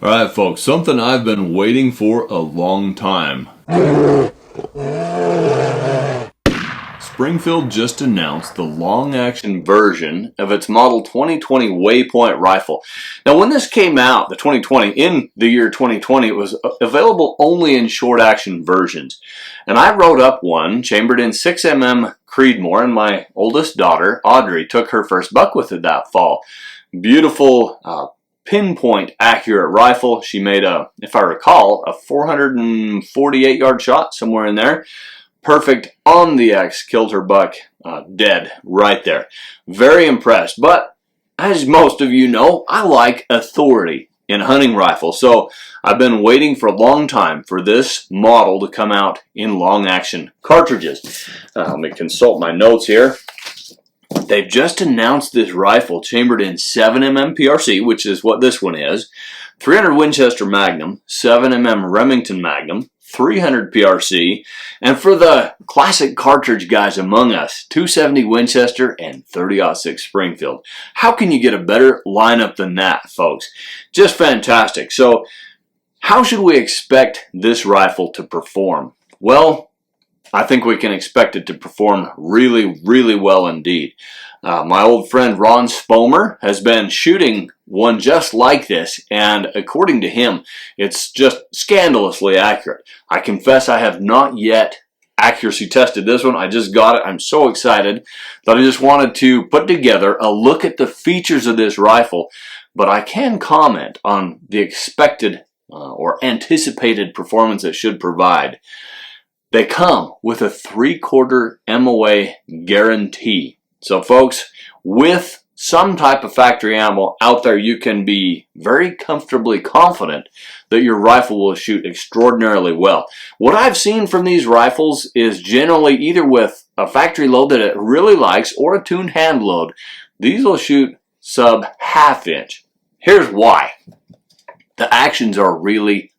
Alright folks, something I've been waiting for a long time. Springfield just announced the long-action version of its model 2020 Waypoint rifle. Now when this came out, the 2020, in the year 2020, it was available only in short-action versions. And I wrote up one, chambered in 6mm Creedmoor, and my oldest daughter, Audrey, took her first buck with it that fall. Beautiful, pinpoint accurate rifle. She made if I recall, a 448 yard shot, somewhere in there. Perfect on the X, killed her buck dead right there. Very impressed. But as most of you know, I like authority in hunting rifles. So I've been waiting for a long time for this model to come out in long action cartridges. Let me consult my notes here. They've just announced this rifle chambered in 7mm PRC, which is what this one is, 300 Winchester Magnum, 7mm Remington Magnum, 300 PRC, and for the classic cartridge guys among us, 270 Winchester and 30-06 Springfield. How can you get a better lineup than that, folks? Just fantastic. So, how should we expect this rifle to perform? Well, I think we can expect it to perform really, really well indeed. My old friend Ron Spomer has been shooting one just like this, and according to him, it's just scandalously accurate. I confess I have not yet accuracy tested this one. I just got it. I'm so excited that I just wanted to put together a look at the features of this rifle, but I can comment on the expected or anticipated performance it should provide. They come with a 3/4 MOA guarantee. So folks, with some type of factory ammo out there, you can be very comfortably confident that your rifle will shoot extraordinarily well. What I've seen from these rifles is generally either with a factory load that it really likes or a tuned hand load. These will shoot sub ½ inch. Here's why. The actions are really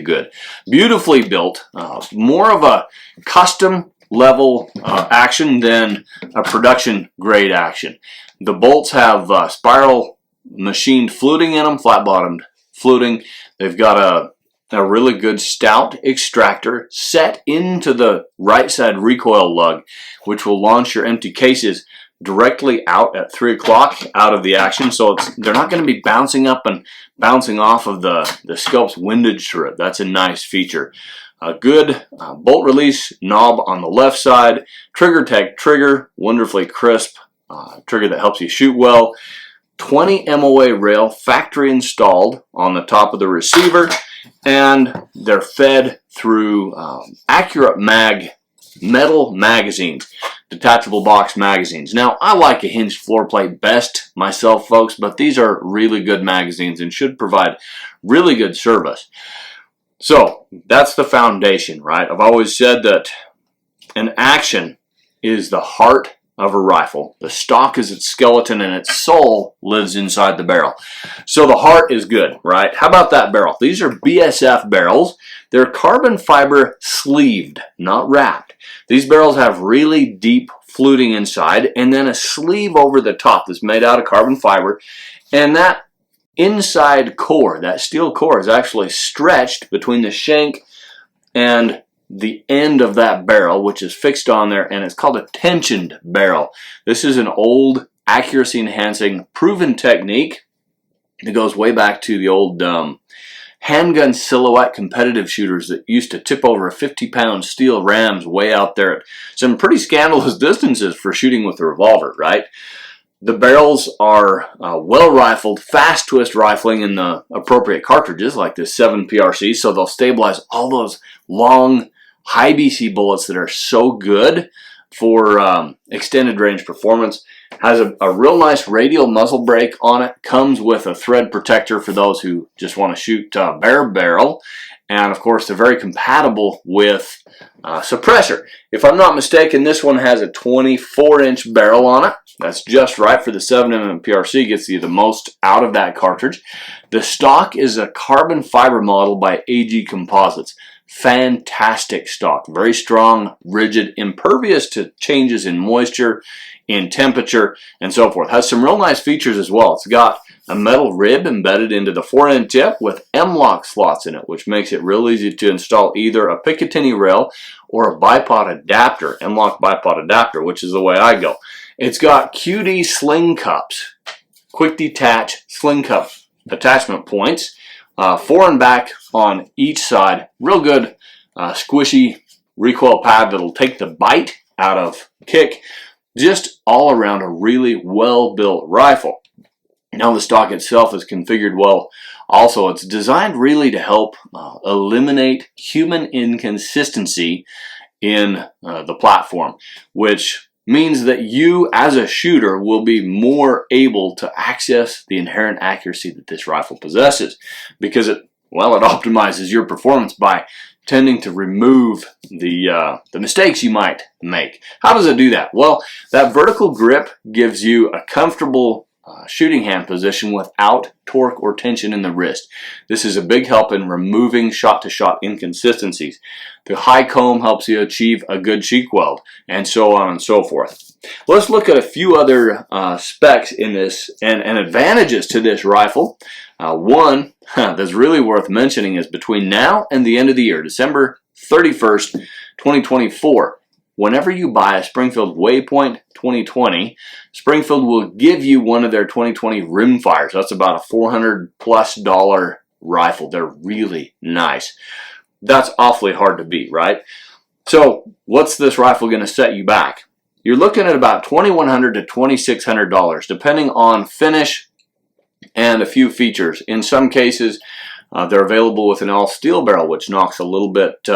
good. Beautifully built, more of a custom level action than a production grade action. The bolts have spiral machined fluting in them, flat bottomed fluting. They've got a really good stout extractor set into the right side recoil lug, which will launch your empty cases directly out at 3 o'clock out of the action, so they're not going to be bouncing up and bouncing off of the scope's windage strip. That's a nice feature. A good bolt release knob on the left side, trigger tech trigger, wonderfully crisp trigger that helps you shoot well. 20 MOA rail factory installed on the top of the receiver, and they're fed through Accurate Mag metal magazines, detachable box magazines. Now, I like a hinged floor plate best myself, folks, but these are really good magazines and should provide really good service. So, that's the foundation, right? I've always said that an action is the heart of a rifle. The stock is its skeleton and its soul lives inside the barrel. So the heart is good, right? How about that barrel? These are BSF barrels. They're carbon fiber sleeved, not wrapped. These barrels have really deep fluting inside and then a sleeve over the top that's made out of carbon fiber. And that inside core, that steel core, is actually stretched between the shank and the end of that barrel, which is fixed on there, and it's called a tensioned barrel. This is an old accuracy enhancing proven technique that goes way back to the old handgun silhouette competitive shooters that used to tip over 50-pound steel rams way out there at some pretty scandalous distances for shooting with a revolver, right? The barrels are well rifled, fast twist rifling in the appropriate cartridges like this 7 PRC, so they'll stabilize all those long high BC bullets that are so good for extended range performance. Has a real nice radial muzzle brake on it. Comes with a thread protector for those who just want to shoot bare barrel. And of course, they're very compatible with suppressor. If I'm not mistaken, this one has a 24-inch barrel on it. That's just right for the 7mm PRC. Gets you the most out of that cartridge. The stock is a carbon fiber model by AG Composites. Fantastic stock. Very strong, rigid, impervious to changes in moisture, in temperature, and so forth. Has some real nice features as well. It's got a metal rib embedded into the fore-end tip with M-lock slots in it, which makes it real easy to install either a Picatinny rail or a bipod adapter, M-lock bipod adapter, which is the way I go. It's got QD sling cups, quick detach sling cup attachment points, fore and back on each side. Real good squishy recoil pad that'll take the bite out of kick. Just all around a really well-built rifle. Now the stock itself is configured well. Also, it's designed really to help eliminate human inconsistency in the platform, which means that you as a shooter will be more able to access the inherent accuracy that this rifle possesses, because it optimizes your performance by tending to remove the mistakes you might make. How does it do that? Well, that vertical grip gives you a comfortable shooting hand position without torque or tension in the wrist. This is a big help in removing shot-to-shot inconsistencies. The high comb helps you achieve a good cheek weld, and so on and so forth. Let's look at a few other specs in this and advantages to this rifle. One that's really worth mentioning is between now and the end of the year, December 31st, 2024, whenever you buy a Springfield Waypoint 2020, Springfield will give you one of their 2020 rim fires. That's about a $400+ rifle. They're really nice. That's awfully hard to beat, right? So what's this rifle going to set you back? You're looking at about $2,100 to $2,600, depending on finish and a few features. In some cases, they're available with an all-steel barrel, which knocks a little bit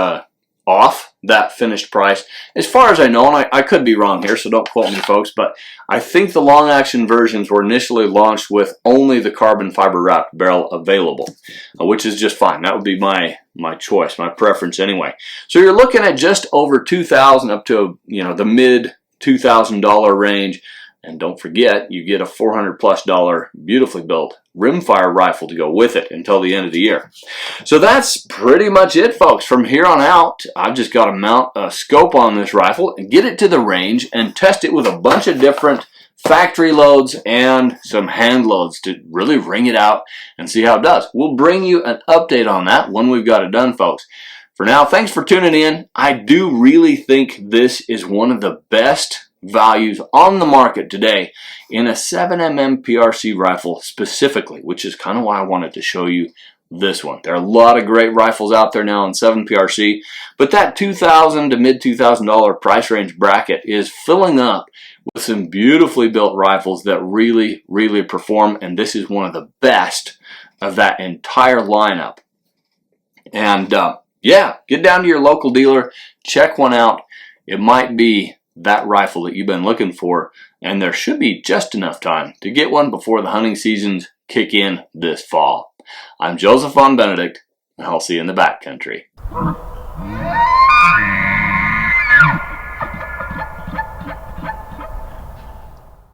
off that finished price. As far as I know, and I could be wrong here, so don't quote me, folks, but I think the long-action versions were initially launched with only the carbon fiber wrapped barrel available, which is just fine. That would be my choice, my preference anyway. So you're looking at just over $2,000 up to the mid $2,000 range. And don't forget, you get a $400+ beautifully built rimfire rifle to go with it until the end of the year. So that's pretty much it, folks. From here on out, I've just got to mount a scope on this rifle and get it to the range and test it with a bunch of different factory loads and some hand loads to really ring it out and see how it does. We'll bring you an update on that when we've got it done, folks. For now, thanks for tuning in. I do really think this is one of the best values on the market today in a 7mm PRC rifle specifically, which is kind of why I wanted to show you this one. There are a lot of great rifles out there now in 7 PRC, but that $2,000 to mid $2,000 price range bracket is filling up with some beautifully built rifles that really, really perform, and this is one of the best of that entire lineup. And yeah, get down to your local dealer, check one out. It might be that rifle that you've been looking for, and there should be just enough time to get one before the hunting seasons kick in this fall. I'm Joseph Von Benedict, and I'll see you in the backcountry.